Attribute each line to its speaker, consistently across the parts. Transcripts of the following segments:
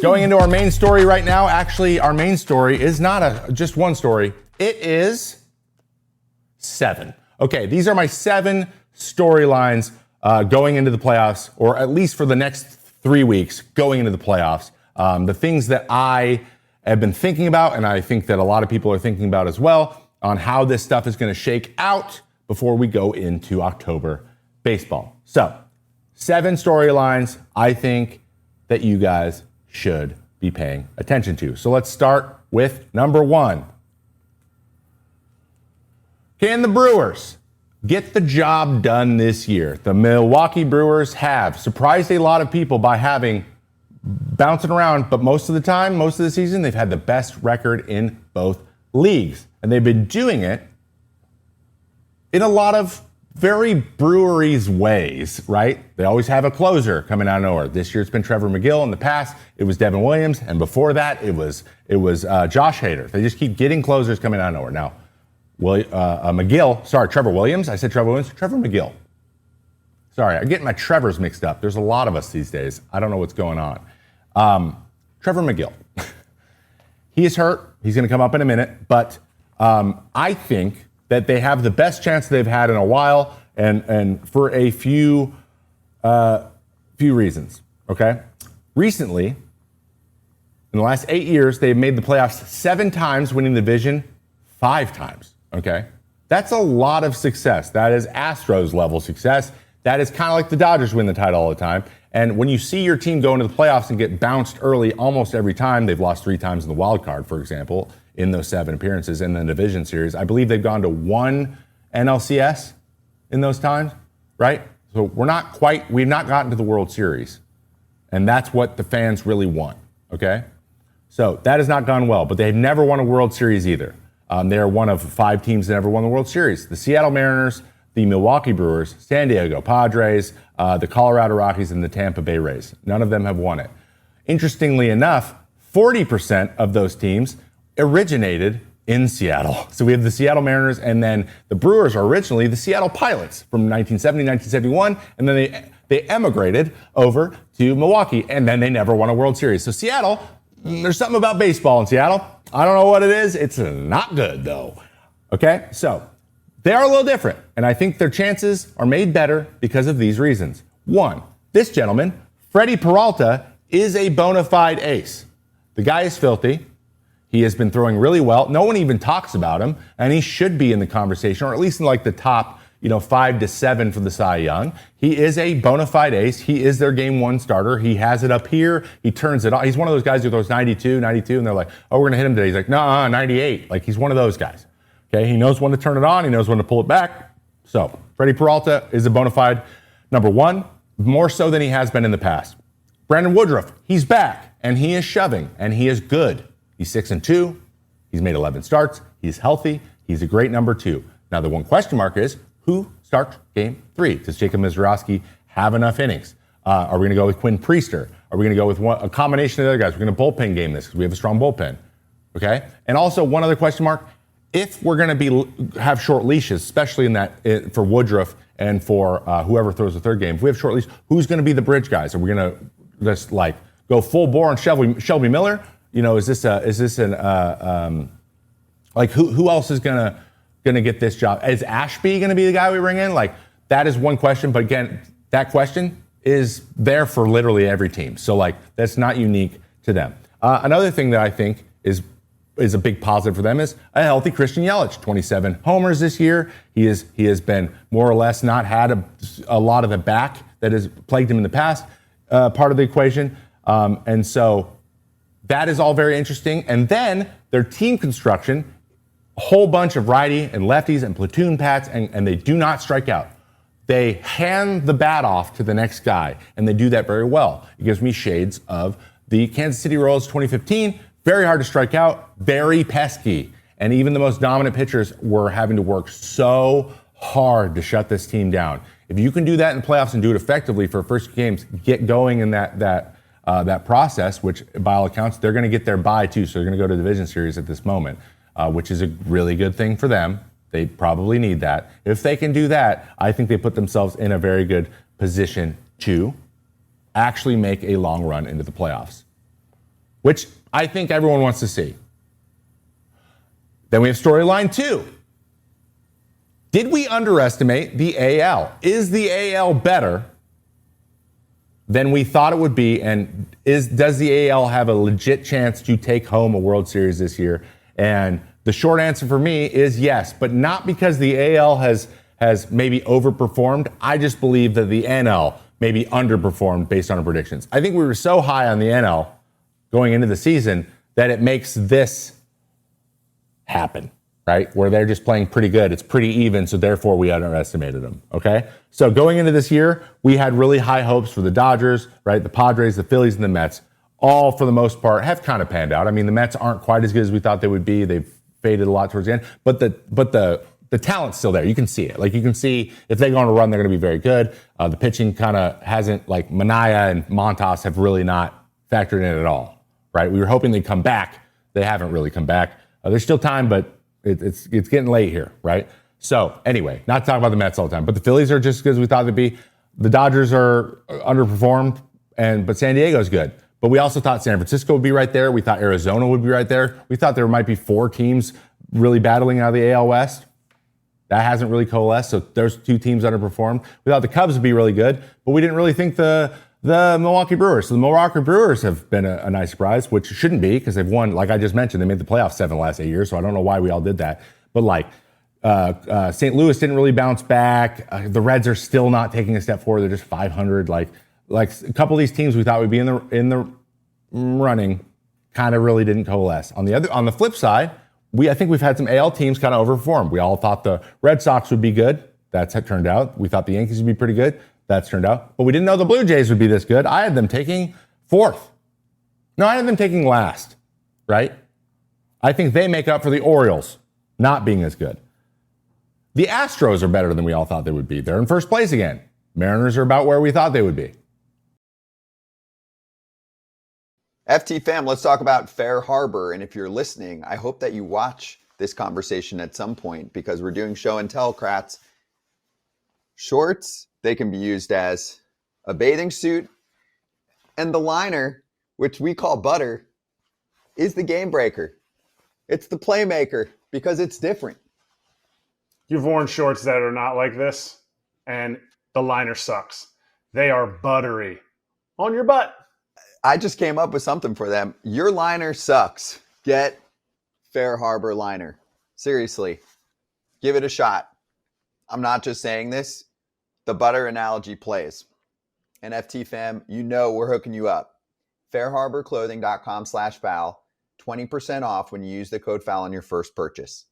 Speaker 1: Going into our main story right now. Actually, our main story is not just one story. It is 7. Okay, these are my 7 storylines going into the playoffs, or at least for the next 3 weeks going into the playoffs. The things that I have been thinking about, and I think that a lot of people are thinking about as well, on how this stuff is going to shake out before we go into October baseball. So, 7 storylines I think that you guys should be paying attention to. So let's start with number 1. Can the Brewers get the job done this year? The Milwaukee Brewers have surprised a lot of people by having bouncing around, but most of the time, most of the season, they've had the best record in both leagues. And they've been doing it in a lot of very Breweries ways, right? They always have a closer coming out of nowhere. This year it's been Trevor McGill. In the past, it was Devin Williams. And before that, it was Josh Hader. They just keep getting closers coming out of nowhere. Now, Trevor Williams. I said Trevor Williams. Trevor McGill. Sorry, I'm getting my Trevors mixed up. There's a lot of us these days. I don't know what's going on. Trevor McGill. He is hurt. He's going to come up in a minute. But I think that they have the best chance they've had in a while, and for a few reasons. Okay? Recently, in the last 8 years, they've made the playoffs 7 times, winning the division 5 times. Okay? That's a lot of success. That is Astros level success. That is kind of like the Dodgers win the title all the time. And when you see your team go into the playoffs and get bounced early almost every time, they've lost 3 times in the wild card, for example, in those 7 appearances in the division series. I believe they've gone to 1 NLCS in those times, right? So we've not gotten to the World Series. And that's what the fans really want, okay? So that has not gone well, but they've never won a World Series either. They are one of 5 teams that never won the World Series. The Seattle Mariners, the Milwaukee Brewers, San Diego Padres, the Colorado Rockies, and the Tampa Bay Rays. None of them have won it. Interestingly enough, 40% of those teams originated in Seattle. So we have the Seattle Mariners, and then the Brewers are originally the Seattle Pilots from 1970, 1971, and then they emigrated over to Milwaukee, and then they never won a World Series. So Seattle, there's something about baseball in Seattle. I don't know what it is. It's not good, though. Okay? So they are a little different, and I think their chances are made better because of these reasons. 1, this gentleman, Freddie Peralta, is a bona fide ace. The guy is filthy. He has been throwing really well. No one even talks about him, and he should be in the conversation, or at least in like the top 5 to 7 for the Cy Young. He is a bona fide ace. He is their game 1 starter. He has it up here. He turns it on. He's one of those guys who throws 92, and they're like, oh, we're going to hit him today. He's like, no, 98. Like, he's one of those guys. Okay, he knows when to turn it on. He knows when to pull it back. So, Freddie Peralta is a bona fide number 1, more so than he has been in the past. Brandon Woodruff, he's back, and he is shoving, and he is good. He's 6-2. He's made 11 starts. He's healthy. He's a great number 2. Now, the one question mark is, who starts game 3? Does Jacob Mizrachi have enough innings? Are we going to go with Quinn Priester? Are we going to go with a combination of the other guys? We're going to bullpen game this because we have a strong bullpen. Okay? And also, one other question mark, if we're going to have short leashes, especially in that for Woodruff and for whoever throws the third game, if we have short leash, who's going to be the bridge guys? Are we going to just like go full bore on Shelby Miller? Is this who else is going to get this job? Is Ashby going to be the guy we bring in? Like, that is one question, but again, that question is there for literally every team. So like, that's not unique to them. Another thing that I think is a big positive for them is a healthy Christian Yelich. 27 homers this year. He has been more or less not had a lot of the back that has plagued him in the past, part of the equation. And so that is all very interesting. And then their team construction, a whole bunch of righty and lefties and platoon pats, and they do not strike out. They hand the bat off to the next guy, and they do that very well. It gives me shades of the Kansas City Royals 2015. Very hard to strike out, very pesky. And even the most dominant pitchers were having to work so hard to shut this team down. If you can do that in the playoffs and do it effectively for first games, get going in that process, which by all accounts, they're going to get their bye too. So they're going to go to the division series at this moment, which is a really good thing for them. They probably need that. If they can do that, I think they put themselves in a very good position to actually make a long run into the playoffs. which I think everyone wants to see. Then we have storyline 2. Did we underestimate the AL? Is the AL better than we thought it would be? And does the AL have a legit chance to take home a World Series this year? And the short answer for me is yes, but not because the AL has maybe overperformed. I just believe that the NL maybe underperformed based on our predictions. I think we were so high on the NL going into the season that it makes this happen, right? Where they're just playing pretty good. It's pretty even, so therefore we underestimated them, okay? So going into this year, we had really high hopes for the Dodgers, right? The Padres, the Phillies, and the Mets, all for the most part have kind of panned out. I mean, the Mets aren't quite as good as we thought they would be. They've faded a lot towards the end, but the talent's still there. You can see it. Like, you can see if they go on a run, they're going to be very good. The pitching kind of hasn't, like, Manaea and Montas have really not factored in at all, right? We were hoping they'd come back. They haven't really come back. There's still time, but it's getting late here, right? So anyway, not to talk about the Mets all the time, but the Phillies are just as good as we thought they'd be. The Dodgers are underperformed, but San Diego's good. But we also thought San Francisco would be right there. We thought Arizona would be right there. We thought there might be 4 teams really battling out of the AL West. That hasn't really coalesced, so there's 2 teams underperformed. We thought the Cubs would be really good, but we didn't really think the Milwaukee Brewers. So the Milwaukee Brewers have been a nice surprise, which shouldn't be because they've won, like I just mentioned, they made the playoffs 7 of the last 8 years, so I don't know why we all did that. But St. Louis didn't really bounce back. The Reds are still not taking a step forward. They're just 500. Like a couple of these teams we thought would be in the running kind of really didn't coalesce. On the flip side, I think we've had some AL teams kind of overperform. We all thought the Red Sox would be good. That's how it turned out. We thought the Yankees would be pretty good. That's turned out. But we didn't know the Blue Jays would be this good. I had them taking 4th. No, I had them taking last, right? I think they make up for the Orioles not being as good. The Astros are better than we all thought they would be. They're in first place again. Mariners are about where we thought they would be.
Speaker 2: FT fam, let's talk about Fair Harbor. And if you're listening, I hope that you watch this conversation at some point because we're doing show and tell, Kratz. Shorts, they can be used as a bathing suit. And the liner, which we call butter, is the game breaker. It's the playmaker because it's different.
Speaker 3: You've worn shorts that are not like this, and the liner sucks. They are buttery on your butt.
Speaker 2: I just came up with something for them. Your liner sucks. Get Fair Harbor liner. Seriously, give it a shot. I'm not just saying this. The butter analogy plays. And FT fam, you know we're hooking you up. fairharborclothing.com/foul. 20% off when you use the code foul on your first purchase.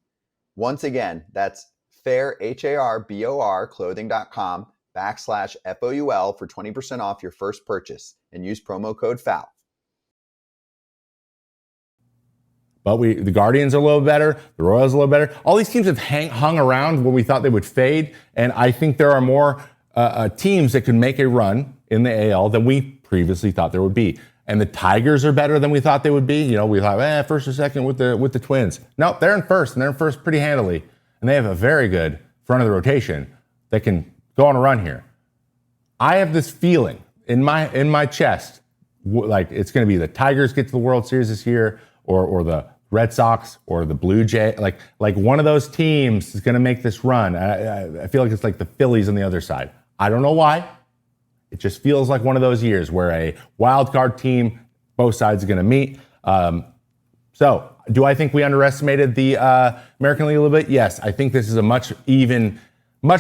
Speaker 2: Once again, that's fairharborclothing.com/FOUL for 20% off your first purchase and use promo code FOUL.
Speaker 1: But the Guardians are a little better. The Royals are a little better. All these teams have hung around when we thought they would fade. And I think there are more teams that could make a run in the AL than we previously thought there would be. And the Tigers are better than we thought they would be. You know, we thought, first or second with the Twins. No, they're in first, and they're in first pretty handily. And they have a very good front of the rotation that can go on a run here. I have this feeling in my chest, like it's going to be the Tigers get to the World Series this year, or the Red Sox, or the Blue Jays. Like one of those teams is going to make this run. I feel like it's like the Phillies on the other side. I don't know why. It just feels like one of those years where a wild card team, both sides are going to meet. So do I think we underestimated the American League a little bit? Yes, I think this is a much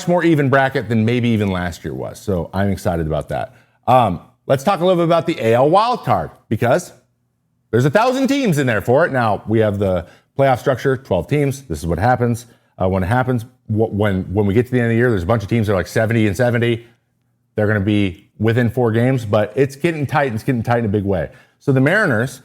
Speaker 1: more even bracket than maybe even last year was. So I'm excited about that. Let's talk a little bit about the AL wild card because there's 1,000 teams in there for it. Now we have the playoff structure, 12 teams. This is what happens when it happens. When we get to the end of the year, there's a bunch of teams that are like 70 and 70. They're going to be within 4 games, but it's getting tight, and it's getting tight in a big way. So the Mariners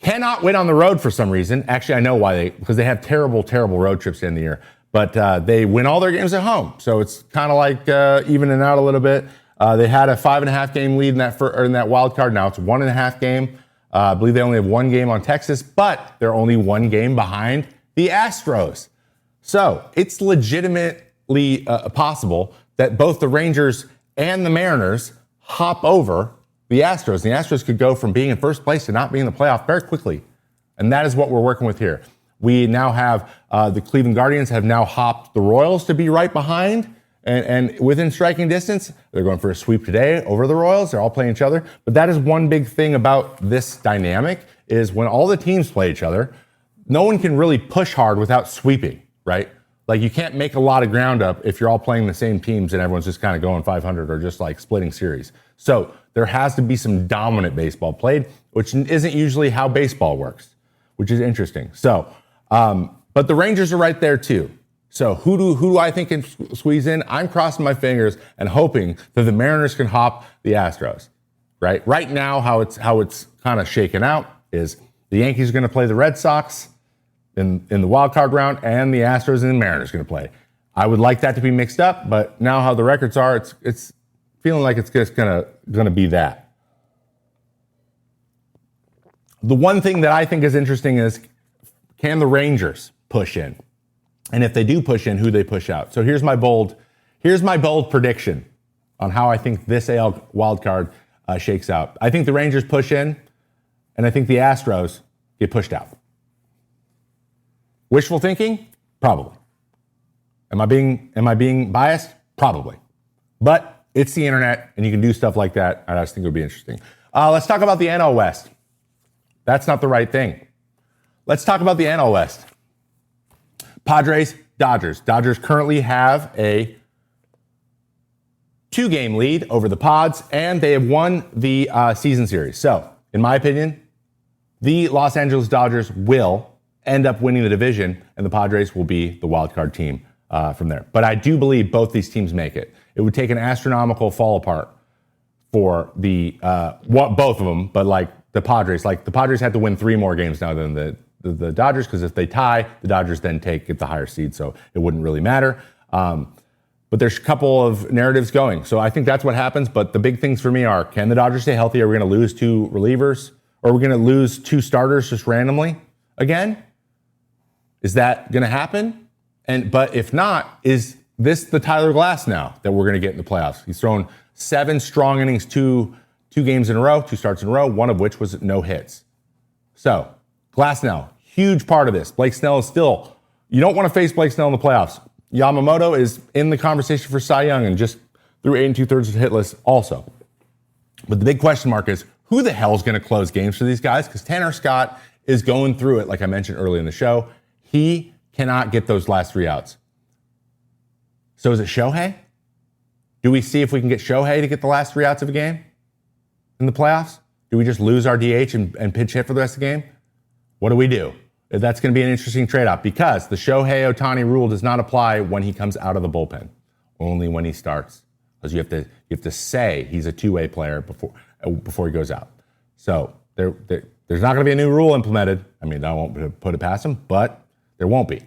Speaker 1: cannot win on the road for some reason. Actually, I know why because they have terrible, terrible road trips in the year. But they win all their games at home. So it's kind of like evening out a little bit. They had a 5.5 game lead in that wild card. Now it's 1.5 game. I believe they only have 1 game on Texas, but they're only 1 game behind the Astros. So it's legitimately possible that both the Rangers and the Mariners hop over the the Astros. The Astros could go from being in first place to not being in the playoff very quickly. And that is what we're working with here. We now have the Cleveland Guardians have now hopped the Royals to be right behind and within striking distance. They're going for a sweep today over the Royals. They're all playing each other. But that is one big thing about this dynamic is when all the teams play each other, no one can really push hard without sweeping, right? Like you can't make a lot of ground up if you're all playing the same teams and everyone's just kind of going 500 or just like splitting series. So there has to be some dominant baseball played, which isn't usually how baseball works, which is interesting. So, but the Rangers are right there too. So who do I think can squeeze in? I'm crossing my fingers and hoping that the Mariners can hop the Astros, right? Right now, how it's kind of shaken out is the Yankees are going to play the Red Sox in the wild card round, and the Astros and the Mariners are going to play. I would like that to be mixed up, but now how the records are, it's feeling like it's just going to be that. The one thing that I think is interesting is, can the Rangers push in? And if they do push in, who they push out. So here's my bold prediction on how I think this AL wildcard shakes out. I think the Rangers push in, and I think the Astros get pushed out. Wishful thinking? Probably. Am I being biased? Probably. But it's the internet, and you can do stuff like that. I just think it would be interesting. Let's talk about the NL West. That's not the right thing. Let's talk about the NL West. Padres, Dodgers. Dodgers currently have a 2-game lead over the Pods, and they have won the season series. So, in my opinion, the Los Angeles Dodgers will end up winning the division, and the Padres will be the wild card team from there. But I do believe both these teams make it. It would take an astronomical fall apart for the both of them, but like the Padres had to win 3 more games now than the Dodgers, because if they tie, the Dodgers then get the higher seed, so it wouldn't really matter. But there's a couple of narratives going. So I think that's what happens. But the big things for me are, can the Dodgers stay healthy? Are we going to lose 2 relievers? Or are we going to lose 2 starters just randomly again? Is that going to happen? But if not, is this the Tyler Glass now that we're going to get in the playoffs? He's thrown 7 strong innings, 2 games in a row, 2 starts in a row, one of which was no hits. So Glass now, huge part of this. Blake Snell is still, you don't want to face Blake Snell in the playoffs. Yamamoto is in the conversation for Cy Young and just threw 8 2/3 hitless also. But the big question mark is, who the hell is going to close games for these guys? Because Tanner Scott is going through it, like I mentioned earlier in the show. He cannot get those last 3 outs. So is it Shohei? Do we see if we can get Shohei to get the last 3 outs of a game in the playoffs? Do we just lose our DH and pitch hit for the rest of the game? What do we do? That's going to be an interesting trade-off, because the Shohei Ohtani rule does not apply when he comes out of the bullpen, only when he starts. Because you have to say he's a two-way player before he goes out. So there's not going to be a new rule implemented. I mean, I won't put it past him, but there won't be.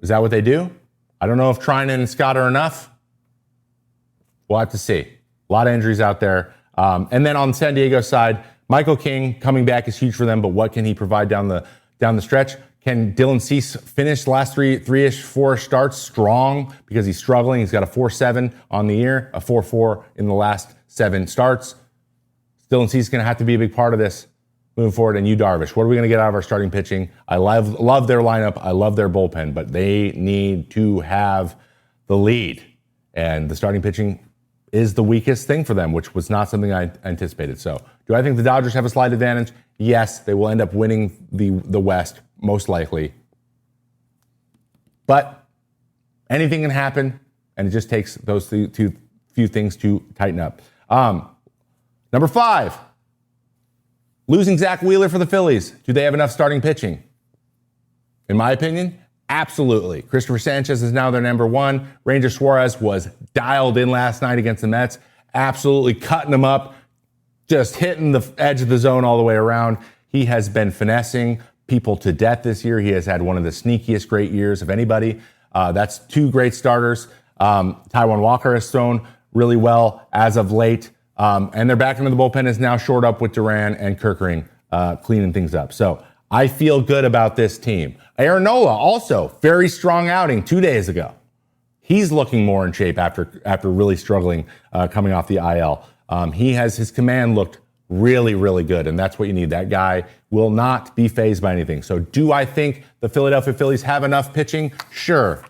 Speaker 1: Is that what they do? I don't know if Trinan and Scott are enough. We'll have to see. A lot of injuries out there. And then on San Diego side, Michael King coming back is huge for them, but what can he provide down the stretch? Can Dylan Cease finish the last 4 starts strong, because he's struggling? He's got a 4.7 on the year, a 4.4 in the last 7 starts. Dylan Cease is going to have to be a big part of this moving forward. And Yu Darvish, what are we going to get out of our starting pitching? I love their lineup. I love their bullpen, but they need to have the lead. And the starting pitching is the weakest thing for them, which was not something I anticipated. So do I think the Dodgers have a slight advantage? Yes, they will end up winning the West, most likely. But anything can happen, and it just takes those few things to tighten up. Number 5, losing Zach Wheeler for the Phillies. Do they have enough starting pitching? In my opinion, absolutely. Christopher Sanchez is now their number 1. Ranger Suarez was dialed in last night against the Mets, absolutely cutting them up, just hitting the edge of the zone all the way around. He has been finessing people to death this year. He has had one of the sneakiest great years of anybody. That's 2 great starters. Taijuan Walker has thrown really well as of late. And their back end of the bullpen is now shored up with Duran and Kerkering cleaning things up. So I feel good about this team. Aaron Nola, also very strong outing 2 days ago. He's looking more in shape after really struggling coming off the IL. His command looked really, really good, and that's what you need. That guy will not be fazed by anything. So do I think the Philadelphia Phillies have enough pitching? Sure.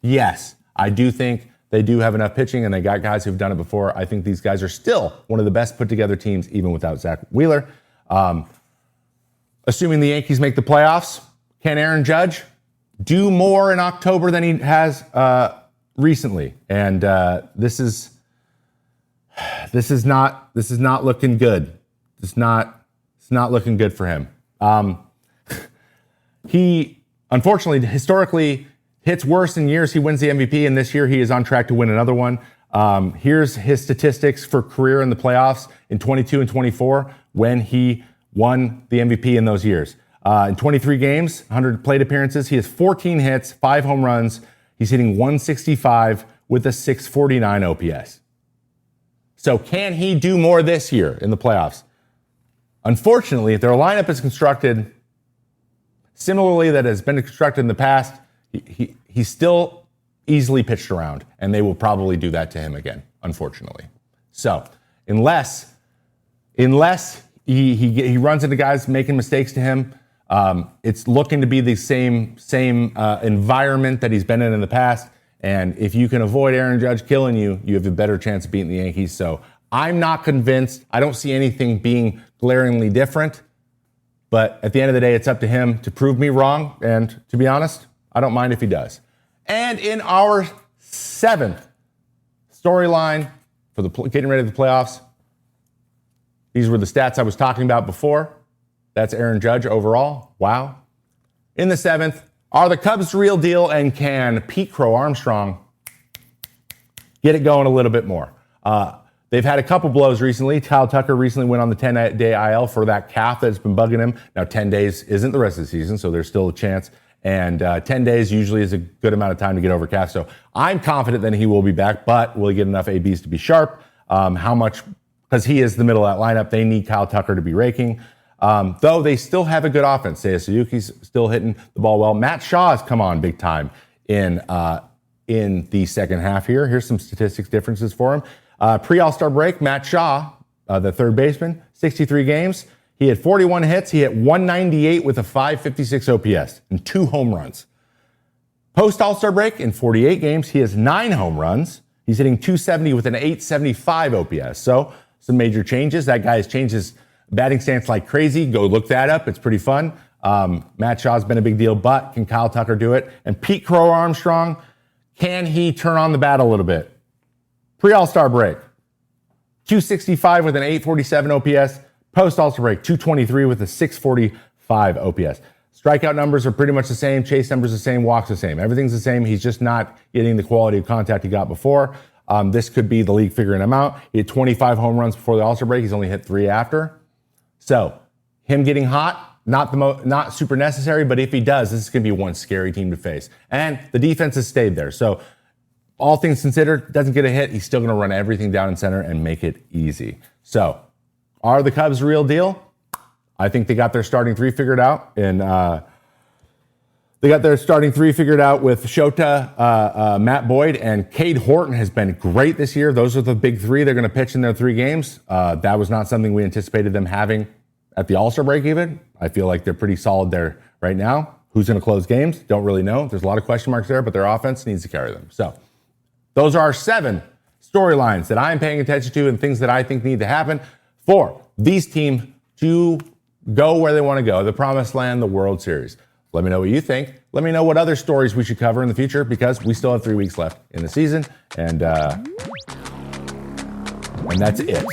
Speaker 1: Yes, I do think they do have enough pitching, and they got guys who've done it before. I think these guys are still one of the best put together teams, even without Zach Wheeler. Assuming the Yankees make the playoffs, can Aaron Judge do more in October than he has recently? And this is not looking good. It's not looking good for him. He unfortunately historically hits worse in years he wins the MVP, and this year he is on track to win another one. Here's his statistics for career in the playoffs in 22 and 24 when he won the MVP in those years. In 23 games, 100 plate appearances, he has 14 hits, 5 home runs. He's hitting 165 with a 649 OPS. So can he do more this year in the playoffs? Unfortunately, if their lineup is constructed similarly that has been constructed in the past, he's still easily pitched around, and they will probably do that to him again, unfortunately. So unless he runs into guys making mistakes to him, it's looking to be the same environment that he's been in the past. And if you can avoid Aaron Judge killing you, you have a better chance of beating the Yankees. So I'm not convinced. I don't see anything being glaringly different. But at the end of the day, it's up to him to prove me wrong. And to be honest, I don't mind if he does. And in our 7th storyline for getting ready for the playoffs, these were the stats I was talking about before. That's Aaron Judge overall. Wow. In the 7th, are the Cubs the real deal, and can Pete Crow Armstrong get it going a little bit more? They've had a couple blows recently. Kyle Tucker recently went on the 10-day IL for that calf that's been bugging him. Now, 10 days isn't the rest of the season, so there's still a chance. And 10 days usually is a good amount of time to get over calf. So I'm confident that he will be back, but will he get enough ABs to be sharp? How much? Because he is the middle of that lineup. They need Kyle Tucker to be raking. Though they still have a good offense. Seiya Suzuki's still hitting the ball well. Matt Shaw has come on big time in the second half here. Here's some statistics differences for him. Pre-All-Star break, Matt Shaw, the third baseman, 63 games. He had 41 hits. He hit 198 with a 556 OPS and 2 home runs. Post-All-Star break, in 48 games, he has 9 home runs. He's hitting 270 with an 875 OPS. So some major changes. That guy has changed his batting stance like crazy. Go look that up. It's pretty fun. Matt Shaw's been a big deal, but can Kyle Tucker do it? And Pete Crow Armstrong, can he turn on the bat a little bit? Pre-All-Star break, 265 with an 847 OPS. Post-All-Star break, 223 with a 645 OPS. Strikeout numbers are pretty much the same. Chase numbers the same. Walks the same. Everything's the same. He's just not getting the quality of contact he got before. This could be the league figuring him out. He had 25 home runs before the All-Star break. He's only hit 3 after. So him getting hot, not super necessary, but if he does, this is going to be one scary team to face. And the defense has stayed there. So all things considered, doesn't get a hit. He's still going to run everything down in center and make it easy. So are the Cubs the real deal? I think they got their starting 3 figured out. And they got their starting 3 figured out with Shota, Matt Boyd, and Cade Horton has been great this year. Those are the big 3 they're going to pitch in their 3 games. That was not something we anticipated them having at the All-Star break even. I feel like they're pretty solid there right now. Who's going to close games? Don't really know. There's a lot of question marks there, but their offense needs to carry them. So those are our 7 storylines that I'm paying attention to and things that I think need to happen for these teams to go where they want to go, the promised land, the World Series. Let me know what you think. Let me know what other stories we should cover in the future, because we still have 3 weeks left in the season. And that's it.